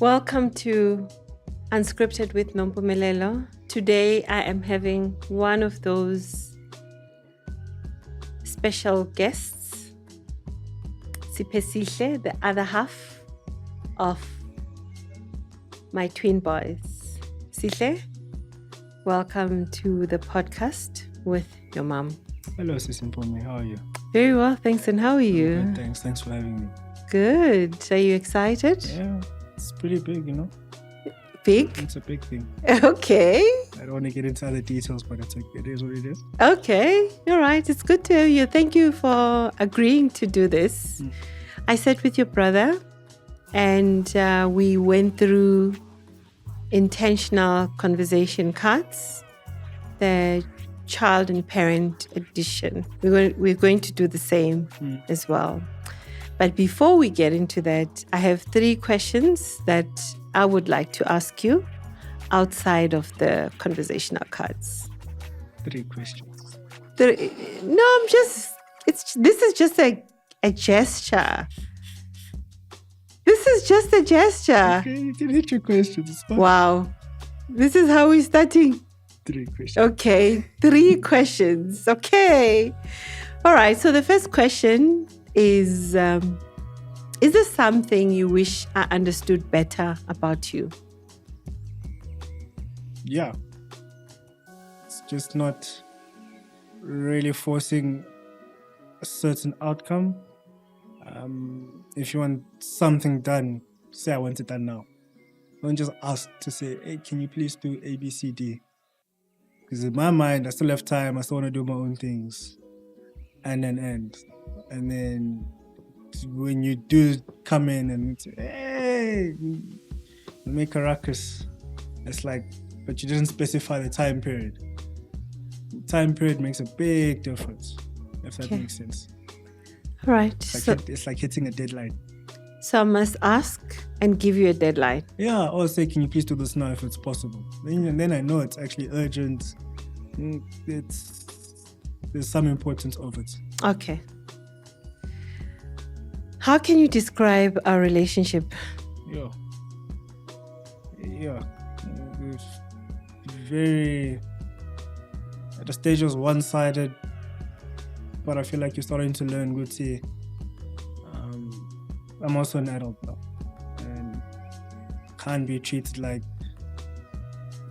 Welcome to Unscripted with Nompumelelo. Today I am having one of those special guests, Sihle, the other half of my twin boys. Sihle, welcome to the podcast with your mom. Hello, Sis Mpumi. How are you? Very well, thanks. And how are you? Good, thanks. Thanks for having me. Good. Are you excited? Yeah, it's pretty big, Big? It's a big thing. Okay. I don't want to get into other details, but it is what it is. Okay. All right. It's good to have you. Thank you for agreeing to do this. I sat with your brother and we went through intentional conversation cards, the child and parent edition. We're going to do the same as well. But before we get into that, I have 3 questions that I would like to ask you outside of the conversational cards. 3 questions. No, this is just a gesture. This is just a gesture. Okay, you can hit your questions. It's fine. Wow. This is how we're starting. 3 questions. Okay, 3 questions. Okay. All right, so the first question is there something you wish I understood better about you? Yeah. It's just not really forcing a certain outcome. If you want something done, say I want it done now. Don't just ask to say, hey, can you please do A, B, C, D? Because in my mind, I still have time. I still want to do my own things. And then when you do come in and say, hey, make a ruckus, it's like, but you didn't specify the time period. The time period makes a big difference, if that makes sense. All right. It's like hitting a deadline. So I must ask and give you a deadline. Yeah, or say, can you please do this now if it's possible? Then I know it's actually urgent. There's some importance of it. Okay. How can you describe our relationship? Yeah. Very, at the stage was one-sided, but I feel like you're starting to learn good. See, I'm also an adult now, and can't be treated like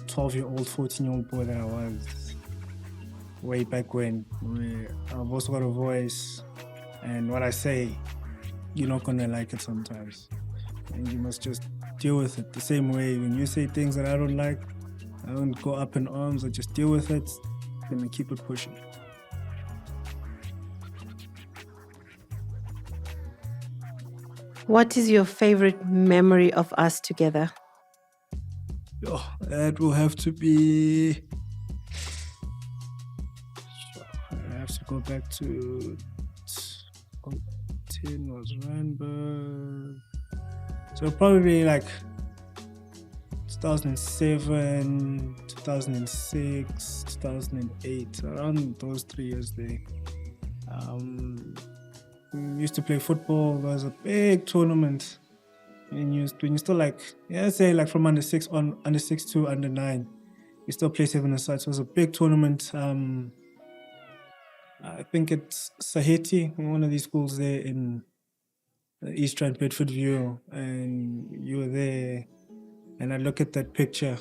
12-year-old, 14-year-old boy that I was way back when. I've also got a voice, and what I say, you're not gonna like it sometimes, and you must just deal with it. The same way when you say things that I don't like, I don't go up in arms. I just deal with it and keep it pushing. What is your favorite memory of us together? That will have to be... I have to go back to 10 was Randburg. So probably like 2007, 2006, 2008, around those 3 years there. We used to play football. There was a big tournament. And when you still say like from under 6 to under 9, you still play 7-a-side. So it was a big tournament. I think it's Sahiti, one of these schools there in East Rand, Bedford View, and you were there. And I look at that picture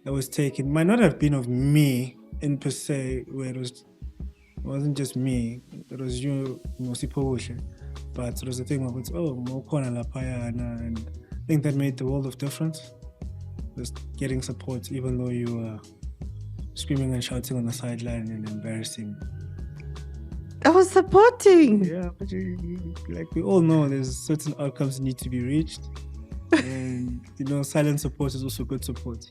that was taken. It might not have been of me in per se, where it wasn't just me. It was you, Nosipowushe. But it was a thing of Mokona Lapayana, and I think that made the world of difference. Just getting support, even though you were screaming and shouting on the sideline and embarrassing. I was supporting. Yeah, but we all know there's certain outcomes that need to be reached. And, silent support is also good support.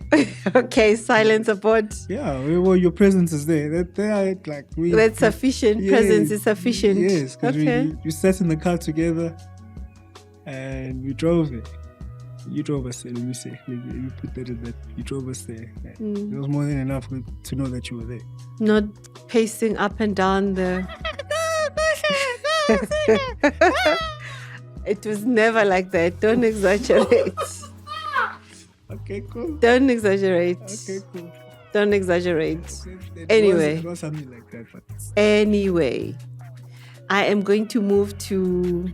Okay, silent support. Yeah, your presence is there. That's sufficient. Yeah, presence is sufficient. Yes, because we sat in the car together and we drove there. You drove us there, let me say. You put that in that. You drove us there. It was more than enough to know that you were there. Not pacing up and down the... It was never like that. Don't exaggerate. Okay, cool. Don't exaggerate. Okay, cool. Don't exaggerate. It Anyway. was something like that. But Anyway, I am going to move to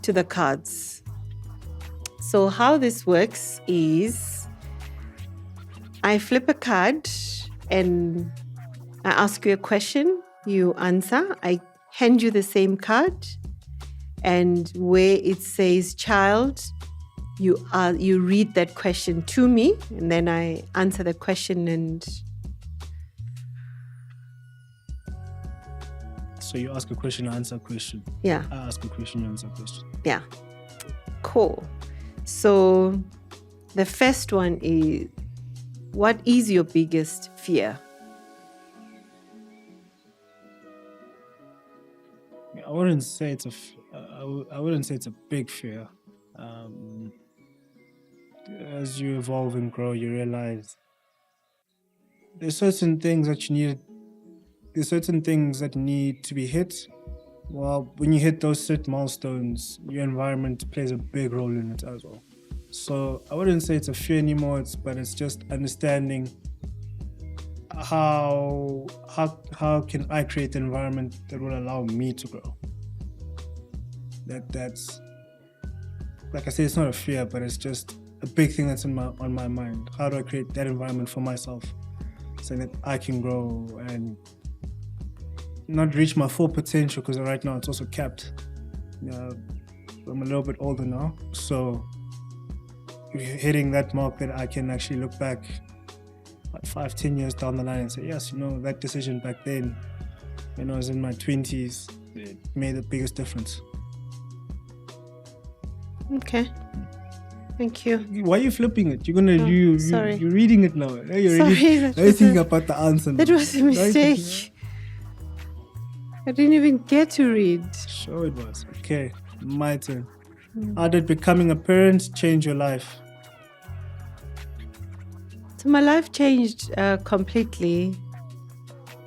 the cards. So how this works is I flip a card and I ask you a question, you answer. I hand you the same card, and where it says child, you read that question to me, and then I answer the question. And so you ask a question, I answer a question. Yeah. I ask a question, you answer a question. Yeah. Cool. So the first one is, what is your biggest fear? I wouldn't say it's I wouldn't say it's a big fear. As you evolve and grow, you realize there's certain things that need to be hit. Well, when you hit those certain milestones, your environment plays a big role in it as well. So I wouldn't say it's a fear anymore, but it's just understanding how can I create an environment that will allow me to grow. That's like I say, it's not a fear, but it's just a big thing that's on my mind. How do I create that environment for myself so that I can grow and not reach my full potential, because right now it's also capped. I'm a little bit older now, so hitting that mark that I can actually look back 5-10 years down the line and say, yes, that decision back then when I was in my 20s, it made the biggest difference. Okay. Thank you. Why are you flipping it? You're reading it now. You're thinking about the answer now. That was a mistake. I didn't even get to read. Sure it was. Okay, my turn. How did becoming a parent change your life? So my life changed completely.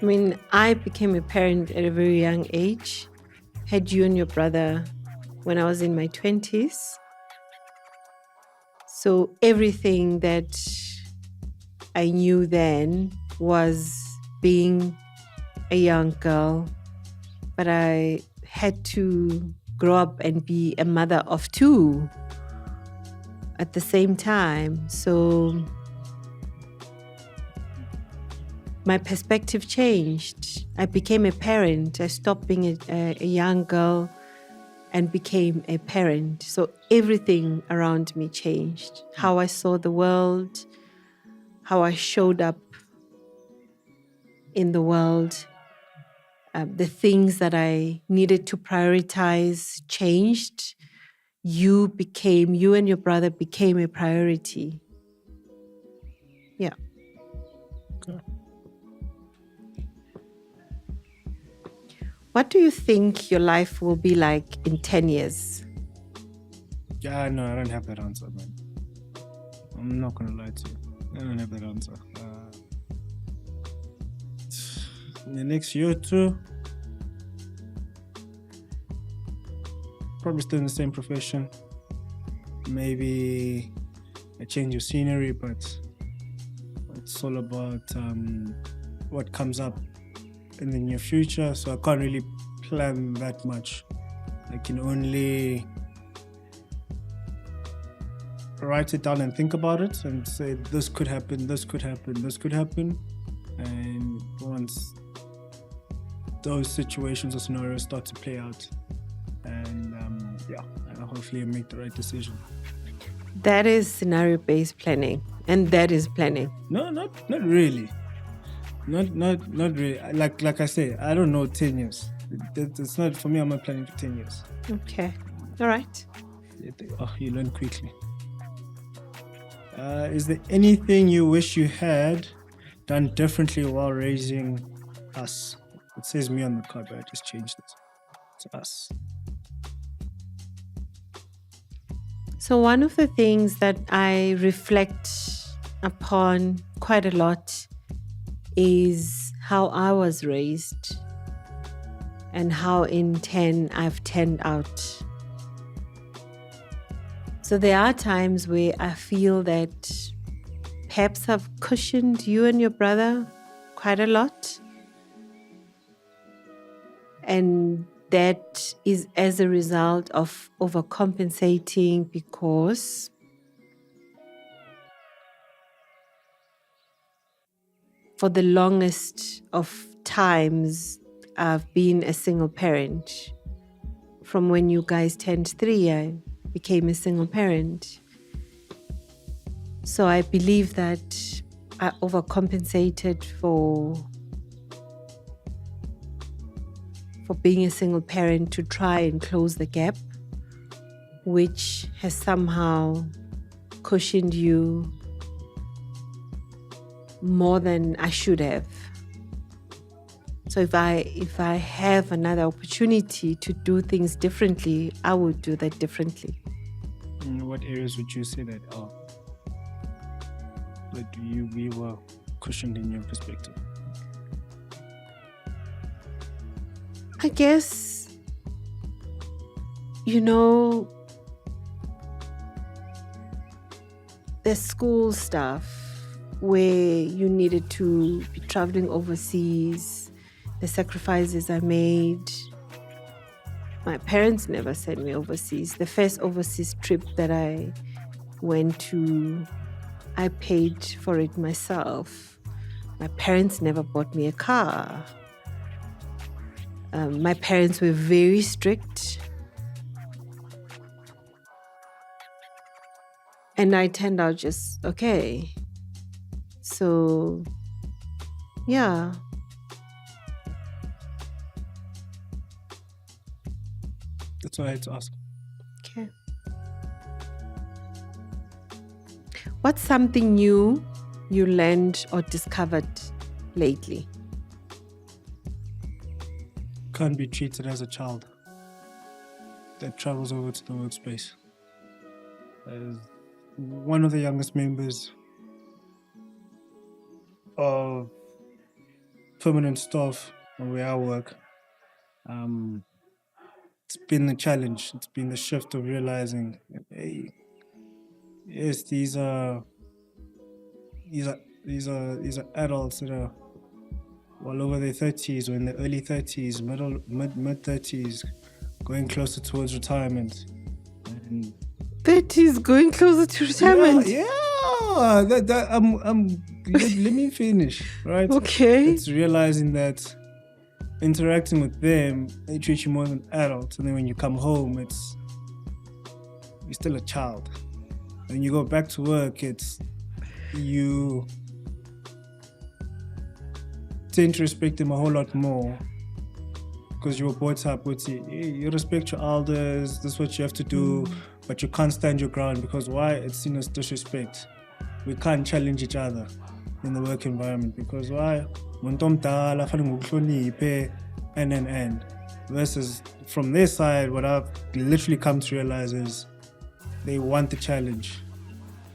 I mean, I became a parent at a very young age. Had you and your brother when I was in my 20s. So everything that I knew then was being a young girl, but I had to grow up and be a mother of two at the same time. So my perspective changed. I became a parent. I stopped being a young girl and became a parent. So everything around me changed. How I saw the world, how I showed up in the world, the things that I needed to prioritize changed. You and your brother became a priority. Yeah. Okay. What do you think your life will be like in 10 years? Yeah, no, I don't have that answer, man. I'm not going to lie to you. I don't have that answer. In the next year or two, probably still in the same profession. Maybe a change of scenery, but it's all about what comes up in the near future. So I can't really plan that much. I can only write it down and think about it and say, this could happen, this could happen, this could happen. And once those situations or scenarios start to play out, and and hopefully make the right decision. That is scenario-based planning, and that is planning. No, not really. Not really. Like I say, I don't know 10 years. It's not for me. I'm not planning for 10 years. Okay, all right. You learn quickly. Is there anything you wish you had done differently while raising us? It says me on the card, but I just changed it. It's us. So one of the things that I reflect upon quite a lot is how I was raised and how in 10 I've turned out. So there are times where I feel that perhaps I've cushioned you and your brother quite a lot. And that is as a result of overcompensating, because for the longest of times, I've been a single parent. From when you guys turned 3, I became a single parent. So I believe that I overcompensated for being a single parent to try and close the gap, which has somehow cushioned you more than I should have. So if I have another opportunity to do things differently, I would do that differently. In what areas would you say that we were cushioned in your perspective? I guess, the school stuff where you needed to be traveling overseas, the sacrifices I made. My parents never sent me overseas. The first overseas trip that I went to, I paid for it myself. My parents never bought me a car. My parents were very strict. And I turned out just okay. So, yeah. That's what I had to ask. Okay. What's something new you learned or discovered lately? Can't be treated as a child that travels over to the workspace. As one of the youngest members of permanent staff where I work, it's been a challenge. It's been the shift of realizing, hey, yes, these are adults that are well over their 30s or in their early 30s, mid 30s, going closer towards retirement. And 30s, going closer to retirement. Yeah. Let me finish, right? Okay. It's realizing that interacting with them, they treat you more than adults, and then when you come home, you're still a child. When you go back to work, you tend to respect them a whole lot more because you were brought up with you respect your elders, this is what you have to do, but you can't stand your ground because why? It's seen as disrespect. We can't challenge each other in the work environment because why? And versus from their side, what I've literally come to realize is they want the challenge.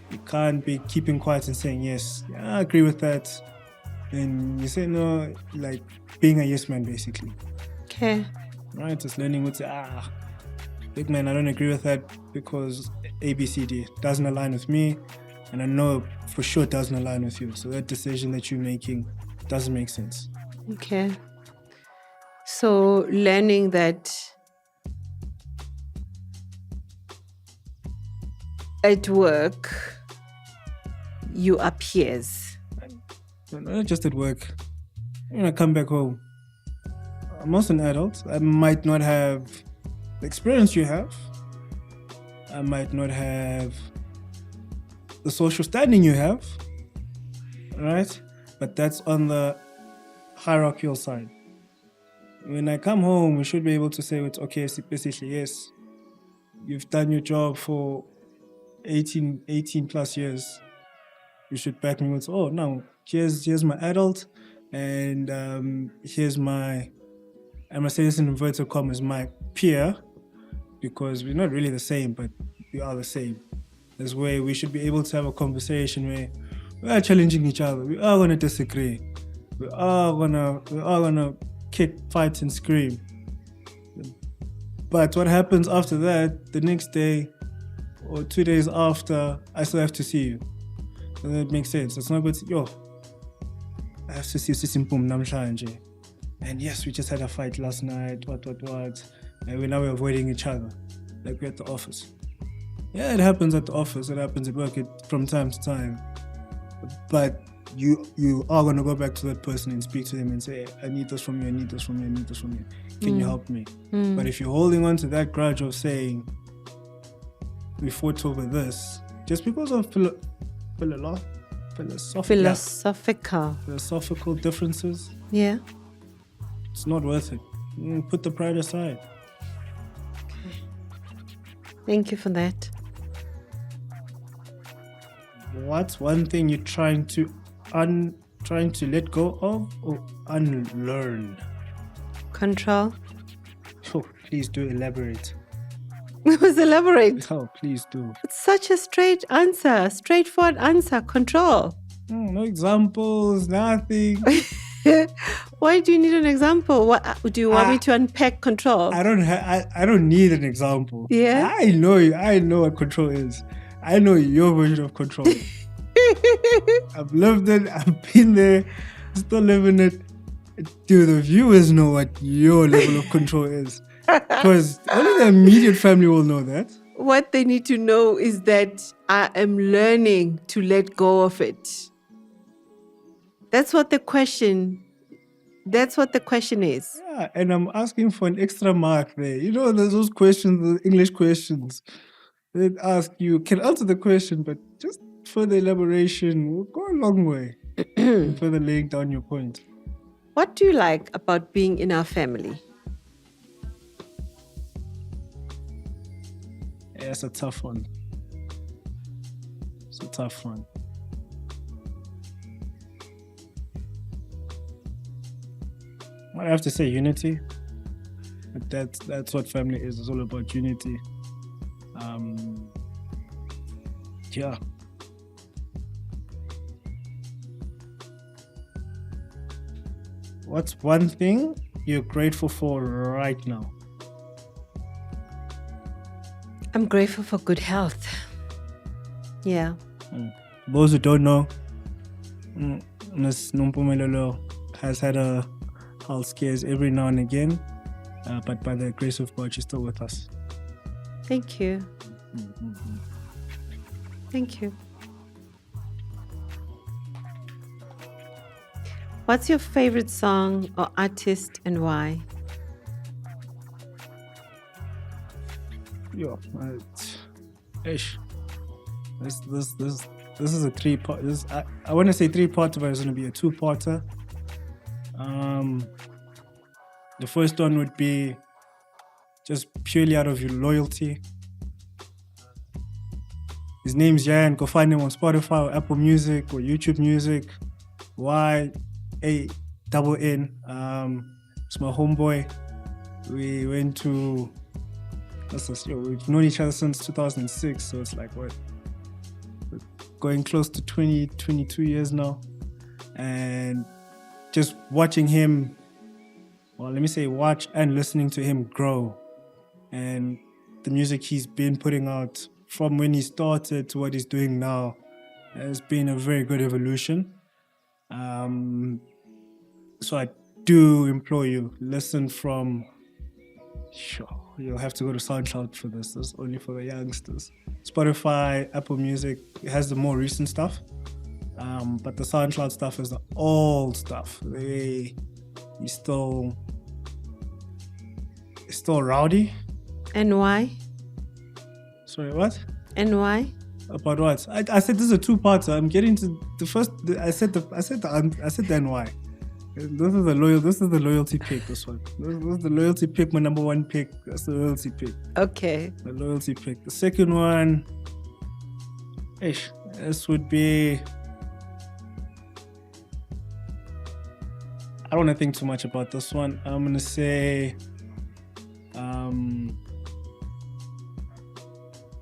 You can't be keeping quiet and saying yes, I agree with that. And you say no, like being a yes man basically. Okay. Right? It's learning what big man, I don't agree with that because ABCD doesn't align with me, and I know for sure it doesn't align with you. So that decision that you're making doesn't make sense. Okay. So learning that at work you are peers. Not just at work. When I come back home, I'm also an adult. I might not have the experience you have. I might not have the social standing you have. Right? But that's on the hierarchical side. When I come home, we should be able to say it's okay, basically, yes, you've done your job for 18 plus years. You should back me with, no, here's my adult, and here's my, I'm going to say this in inverted commas, my peer, because we're not really the same, but we are the same. This way we should be able to have a conversation where we are challenging each other, we are going to disagree, we are going to kick, fight, and scream. But what happens after that, the next day, or 2 days after, I still have to see you. Does that make sense? It's not good. I have to see Sisimpum namhlanje. And yes, we just had a fight last night. What? And we're now avoiding each other, like we're at the office. Yeah, it happens at the office. It happens at work from time to time. But you are going to go back to that person and speak to them and say, I need this from you, I need this from you, I need this from you. Can you help me? But if you're holding on to that grudge of saying, we fought over this, just because of philosophical differences, yeah, it's not worth it. Put the pride aside. Okay. Thank you for that. What's one thing you're trying to let go of or unlearn? Control. Oh, please do elaborate. Elaborate. Oh, please do. It's such a straightforward answer. Control. No examples, nothing. Why do you need an example? What do you want me to unpack control? I don't need an example. Yeah. I know what control is. I know your version of control. I've lived it. I've been there. Still living it. Do the viewers know what your level of control is? Because only the immediate family will know that. What they need to know is that I am learning to let go of it. That's what the question is. Yeah, and I'm asking for an extra mark there. You know, there's those questions, the English questions. They ask you, can answer the question, but just further elaboration will go a long way. Further laying down your point. What do you like about being in our family? Yeah, it's a tough one. I have to say unity. That's what family is. It's all about unity. Yeah. What's one thing you're grateful for right now? I'm grateful for good health. Yeah. Those who don't know, Ms. Nompumelelo has had a health scares every now and again, but by the grace of God, she's still with us. Thank you. Thank you. What's your favorite song or artist and why? Yeah, this is a 3-part. I want to say 3-parter, but it's going to be a 2-parter. The first one would be just purely out of your loyalty. His name's Jan. Go find him on Spotify or Apple Music or YouTube Music. YANN. It's my homeboy. We went to. We've known each other since 2006, so it's like what? Going close to 22 years now. And just watching him, watch and listening to him grow. And the music he's been putting out from when he started to what he's doing now has been a very good evolution. So I do implore you, listen from... Sure, you'll have to go to SoundCloud for this. This is only for the youngsters. Spotify, Apple Music, it has the more recent stuff. But the SoundCloud stuff is the old stuff. It's still rowdy. And why? Sorry, what? And why? About what? I said this is a 2-parter. I'm getting to the first. I said the NY. This is the loyalty pick. This one. This is the loyalty pick. My number 1 pick. That's the loyalty pick. Okay. The loyalty pick. The second one. This would be. I don't want to think too much about this one. I'm gonna say.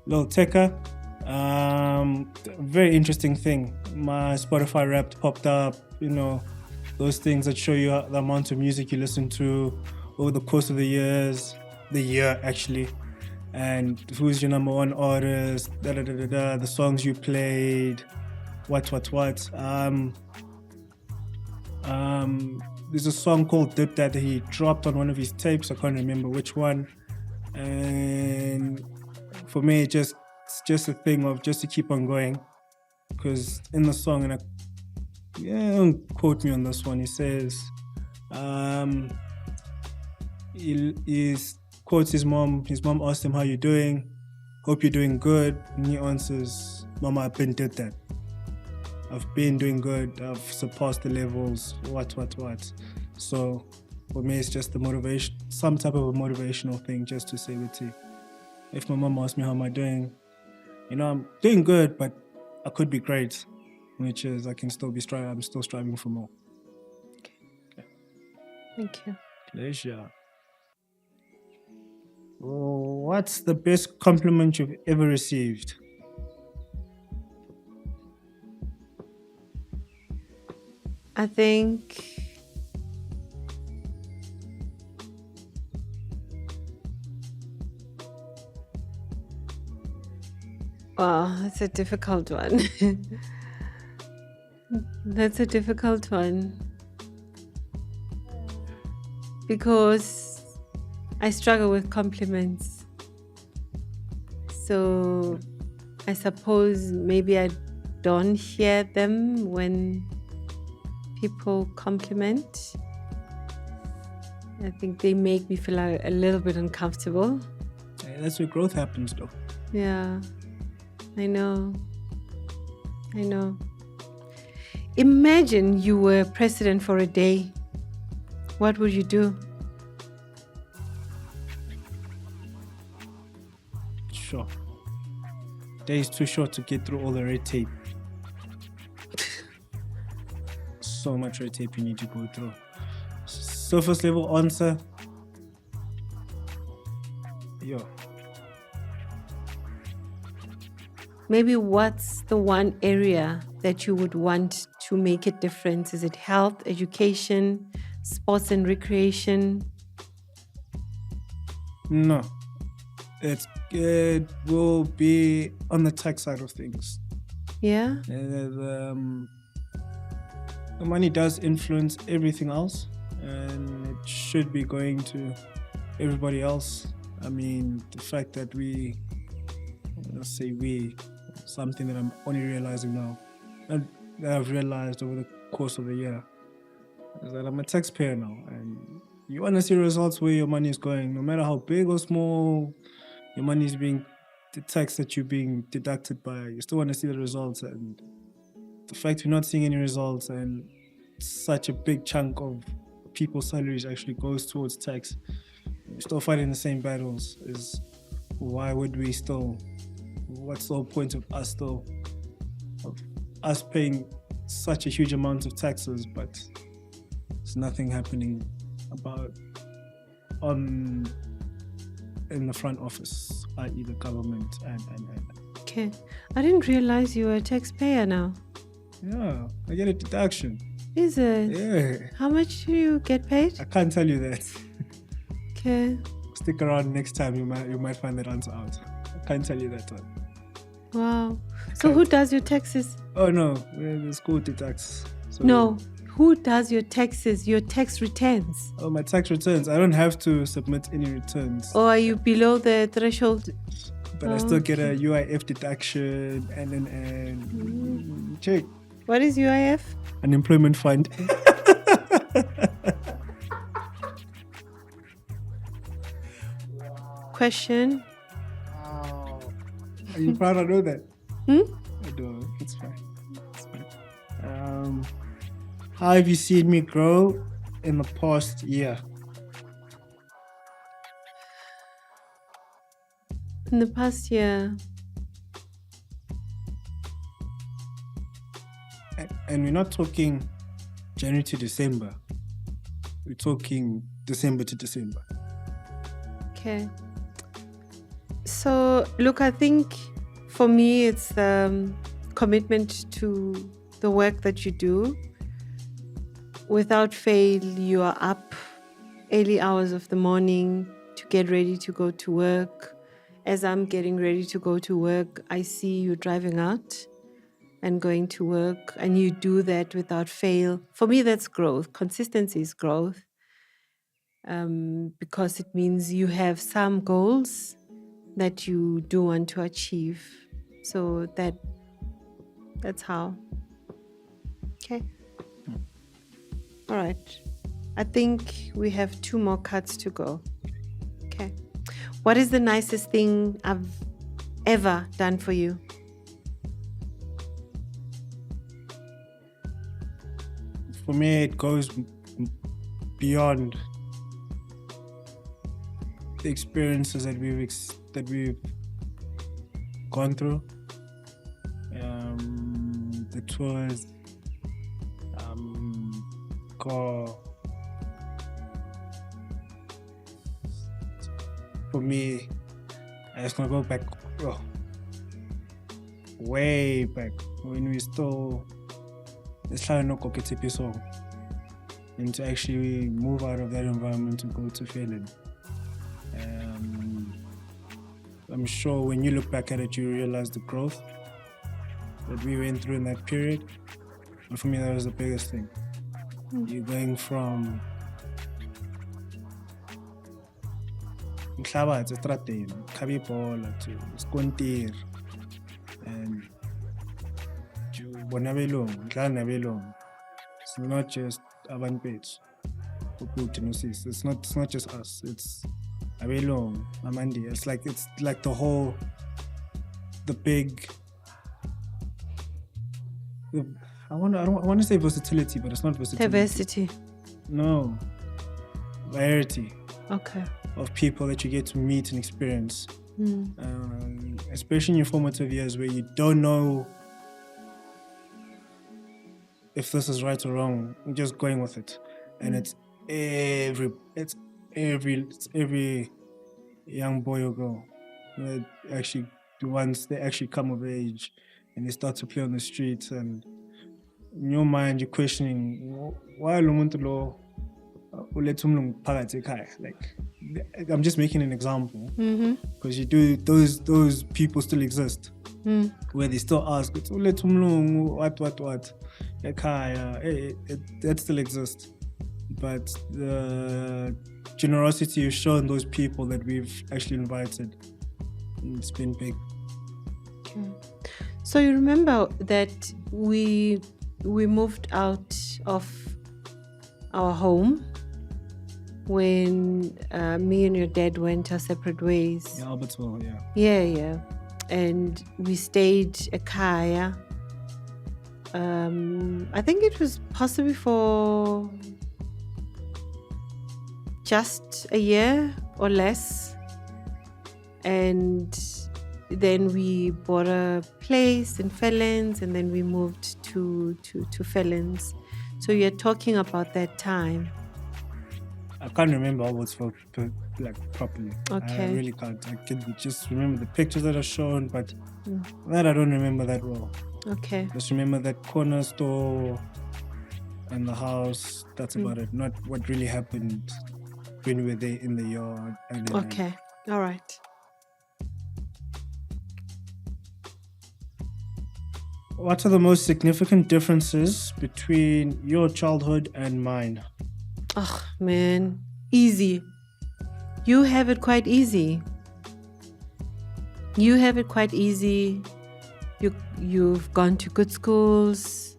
Lil Tecca. Very interesting thing. My Spotify Wrapped popped up. You know, those things that show you the amount of music you listen to over the course of the year actually. and who's your number one artist, the songs you played, what. There's a song called Dip that he dropped on one of his tapes. I can't remember which one. And for me, it's just a thing of just to keep on going. Because in the song, and don't quote me on this one, he says, he quotes his mom. His mom asked him, "How you doing? Hope you're doing good." And he answers, "Mama, I've been did that. I've been doing good. I've surpassed the levels. What. So for me, it's just the motivation, some type of a motivational thing, just to say with you. If my mom asks me how am I doing, I'm doing good, but I could be great, which is I can still be striving. I'm still striving for more. Okay. Thank you. Pleasure. What's the best compliment you've ever received? I think that's a difficult one. That's a difficult one. Because I struggle with compliments. So I suppose maybe I don't hear them when people compliment. I think they make me feel a little bit uncomfortable. That's where growth happens, though. Yeah, I know. Imagine you were president for a day. What would you do? Sure. Day is too short to get through all the red tape. So much red tape you need to go through. Surface level answer. Maybe what's the one area that you would want to make a difference? Is it health, education, sports and recreation? No. It will be on the tech side of things. Yeah? The money does influence everything else, and it should be going to everybody else. I mean, the fact that something that I'm only realizing now, and that I've realized over the course of the year, is that I'm a taxpayer now, and you want to see results where your money is going, no matter how big or small your money is being, the tax that you're being deducted by, you still want to see the results. And the fact we're not seeing any results and such a big chunk of people's salaries actually goes towards tax, we're still fighting the same battles, is why would we still, what's the whole point of us paying such a huge amount of taxes, but there's nothing happening about in the front office, i.e. the government and. Okay. I didn't realize you were a taxpayer now. Yeah, I get a deduction. Is it? Yeah. How much do you get paid? I can't tell you that. Okay. Stick around next time, you might find that answer out. I can't tell you that one. Wow. So who does your taxes? Oh no, the school deducts. So no. Who does your taxes, your tax returns? Oh, my tax returns. I don't have to submit any returns. Or are you below the threshold? But I still get a UIF deduction and check. What is UIF? Unemployment fund. Question. Wow. Are you proud I know that? I do. It's fine. How have you seen me grow in the past year? In the past year. And we're not talking January to December. We're talking December to December. Okay. So, look, I think for me, it's the commitment to the work that you do. Without fail, you are up early hours of the morning to get ready to go to work. as I'm getting ready to go to work, I see you driving out and going to work, and you do that without fail. For me, that's growth. Consistency is growth, because it means you have some goals that you do want to achieve. So that's how. Okay. All right. I think we have 2 more cuts to go. Okay. What is the nicest thing I've ever done for you? For me, it goes beyond the experiences that we've gone through, the tours, for me, I just gonna go back, way back when we still and to actually move out of that environment and go to Finland. I'm sure when you look back at it, you realize the growth that we went through in that period. And for me, that was the biggest thing. You're going from Mhlabathe, Stratton, Kabipola to Skontir, and to Bonabelong, Dlanabelong. It's not just Abanpets. It's not just us. It's Abelong, Amandi. It's like the big. I want to say versatility, but it's not versatility. Diversity. No, variety. Okay. Of people that you get to meet and experience, especially in your formative years where you don't know if this is right or wrong. You're just going with it, and it's every young boy or girl that actually, once they actually come of age and they start to play on the streets, and in your mind you're questioning why lo muntu lo uletha umlungu phakathi ekhaya. Like, I'm just making an example, because you do those people still exist, where they still ask uletha umlungu what ekhaya. That still exists, but the generosity you've shown those people that we've actually invited, it's been big. Okay. So you remember that we moved out of our home when me and your dad went our separate ways. Yeah, Albertsville, yeah. Yeah. And we stayed ekhaya. I think it was possibly for just a year or less. And then we bought a place in Felons, and then we moved to Felons. So you're talking about that time. I can't remember Albertsville like properly. Okay. I really can't. I can just remember the pictures that are shown, but that I don't remember that well. Okay. Just remember that corner store and the house. That's about it. Not what really happened when we were there in the yard. Okay. All right. What are the most significant differences between your childhood and mine? Oh, man. Easy. You have it quite easy. You've gone to good schools.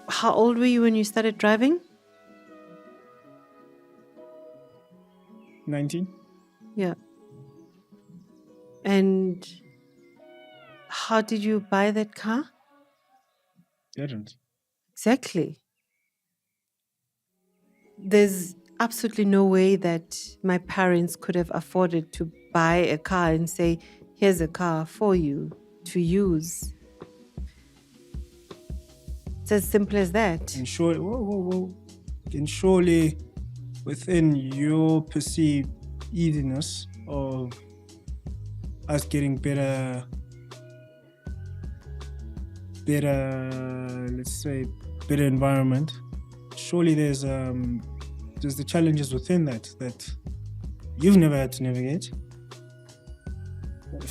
How old were you when you started driving? 19? Yeah. And how did you buy that car? Didn't. Exactly. There's absolutely no way that my parents could have afforded to buy a car and say, here's a car for you to use. It's as simple as that. And surely within your perceived easiness of us getting better, let's say, better environment, surely there's there's the challenges within that you've never had to navigate.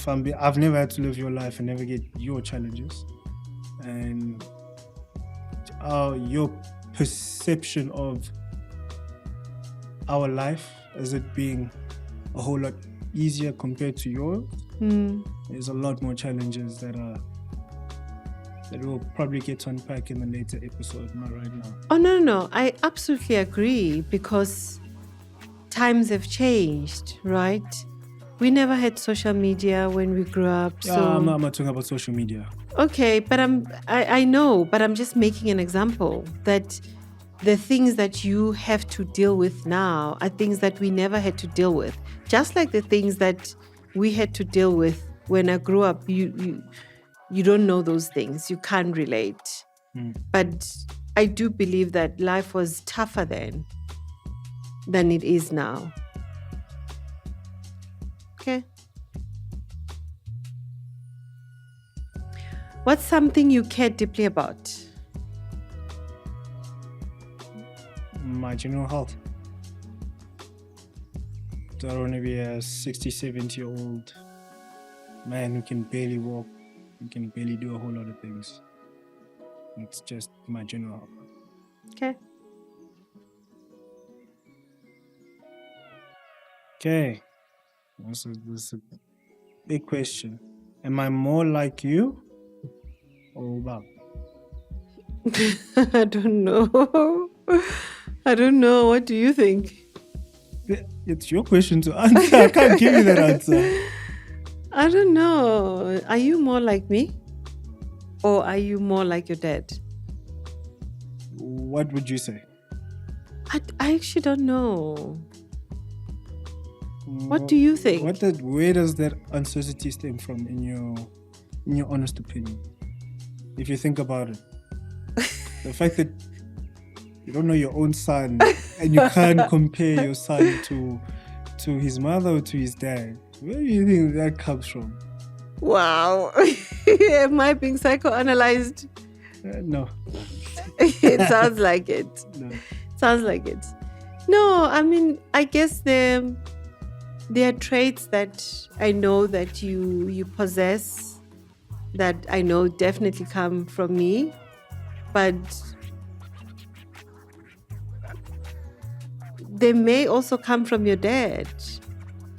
I've never had to live your life and navigate your challenges, and your perception of our life as it being a whole lot easier compared to yours. There's a lot more challenges that we'll probably get to unpack in a later episode, not right now. Oh, no. I absolutely agree, because times have changed, right? We never had social media when we grew up. Yeah, so I'm not talking about social media. Okay, but I know, but I'm just making an example that the things that you have to deal with now are things that we never had to deal with. Just like the things that we had to deal with when I grew up, you don't know those things. You can't relate. But I do believe that life was tougher then than it is now. Okay. What's something you care deeply about? My general health. I don't want to be a 60, 70-year-old man who can barely walk, who can barely do a whole lot of things. It's just my general health. Okay. Okay. This is a big question. Am I more like you or Bob? I don't know. I don't know. What do you think? It's your question to answer. I can't give you that answer. I don't know. Are you more like me? Or are you more like your dad? What would you say? I actually don't know. What do you think? Where does that uncertainty stem from in your honest opinion? If you think about it. The fact that you don't know your own son and you can't compare your son to his mother or to his dad. Where do you think that comes from? Wow. Am I being psychoanalyzed? No. It sounds like it. No. Sounds like it. No, I mean, I guess there are traits that I know that you possess, that I know definitely come from me, but they may also come from your dad.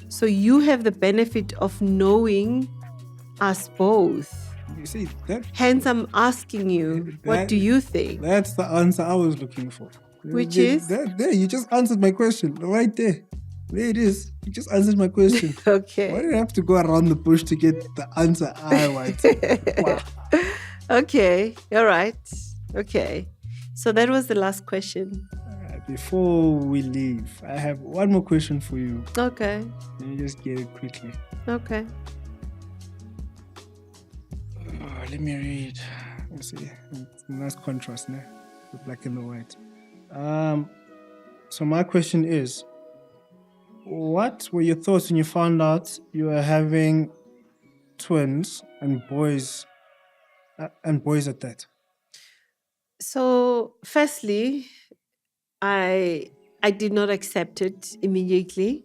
So you have the benefit of knowing us both. You see that? Hence, I'm asking you, what do you think? That's the answer I was looking for. Which is? There, you just answered my question right there. There it is. You just answered my question. Okay. Why do you have to go around the bush to get the answer I want? Wow. Okay. All right. Okay. So that was the last question. Before we leave, I have one more question for you. Okay. Let me just get it quickly. Okay. Let me read. Let's see. It's a nice contrast, né? The black and the white. So my question is, what were your thoughts when you found out you were having twins and boys at that? So, firstly, I did not accept it immediately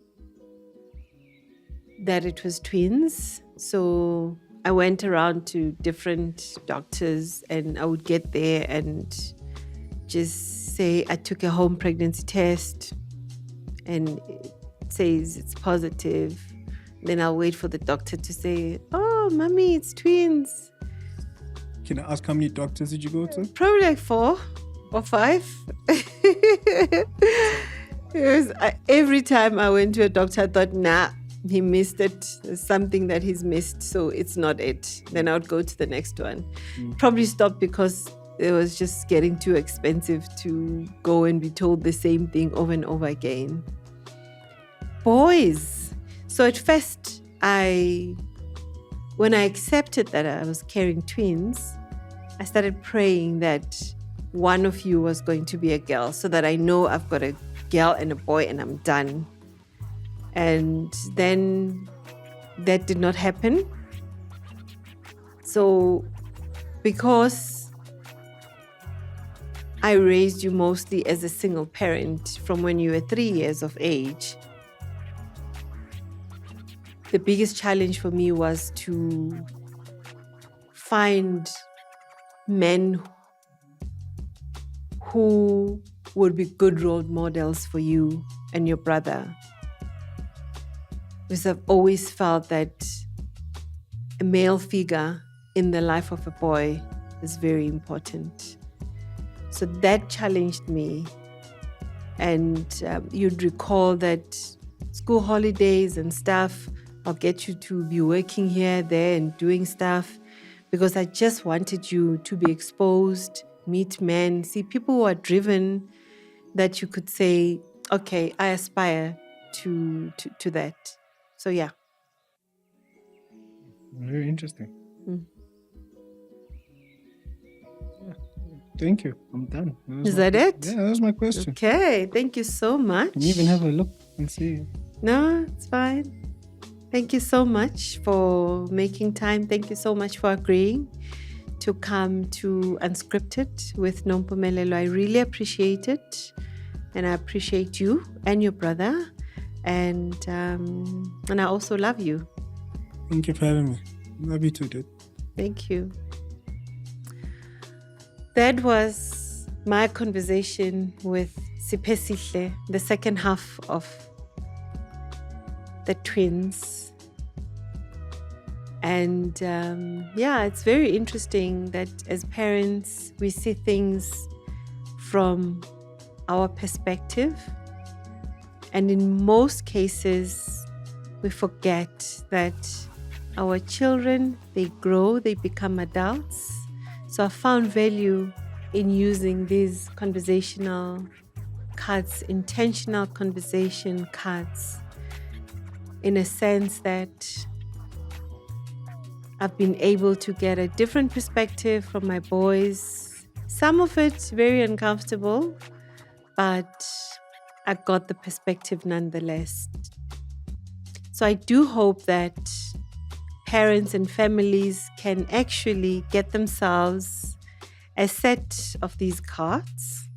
that it was twins. So I went around to different doctors, and I would get there and just say I took a home pregnancy test and it says it's positive. Then I'll wait for the doctor to say, "Oh, mommy, it's twins." Can I ask how many doctors did you go to? Probably like 4 or 5. Every time I went to a doctor, I thought, nah, he missed it. There's something that he's missed, so it's not it. Then I would go to the next one. Probably stop because it was just getting too expensive to go and be told the same thing over and over again. Boys. So at first, when I accepted that I was carrying twins, I started praying that one of you was going to be a girl, so that I know I've got a girl and a boy and I'm done. And then that did not happen. So because I raised you mostly as a single parent from when you were 3 years of age. The biggest challenge for me was to find men who would be good role models for you and your brother. Because I've always felt that a male figure in the life of a boy is very important. So that challenged me. And you'd recall that school holidays and stuff, I'll get you to be working here, there, and doing stuff because I just wanted you to be exposed, meet men, see people who are driven, that you could say, okay, I aspire to that. So yeah. Very interesting. Mm. Yeah. Thank you. I'm done. Is that it? Yeah, that was my question. Okay, thank you so much. Can you even have a look and see? No, it's fine. Thank you so much for making time. Thank you so much for agreeing to come to Unscripted with Nompumelelo. I really appreciate it. And I appreciate you and your brother. And I also love you. Thank you for having me. Love you too, dude. Thank you. That was my conversation with Sipesihle, the second half of the twins. And it's very interesting that as parents, we see things from our perspective. And in most cases, we forget that our children, they grow, they become adults. So I found value in using these conversational cards, intentional conversation cards, in a sense that I've been able to get a different perspective from my boys. Some of it very uncomfortable, but I got the perspective nonetheless. So I do hope that parents and families can actually get themselves a set of these cards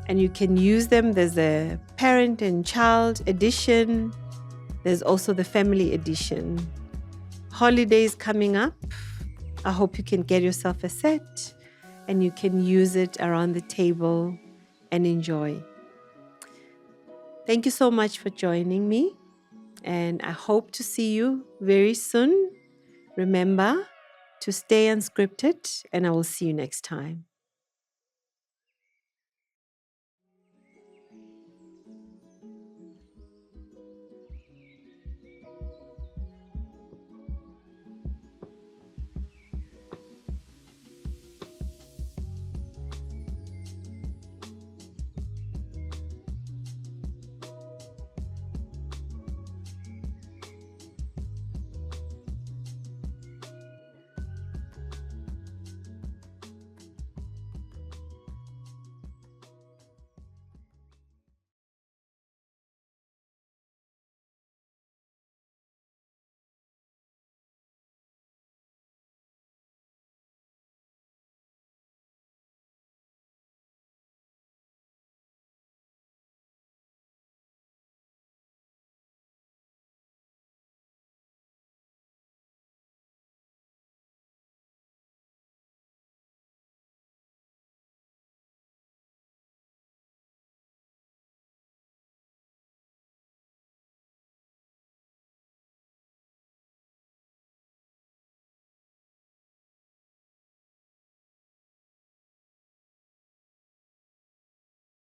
and you can use them. There's a parent and child edition. There's also the family edition. Holidays coming up. I hope you can get yourself a set and you can use it around the table and enjoy. Thank you so much for joining me, and I hope to see you very soon. Remember to stay unscripted, and I will see you next time.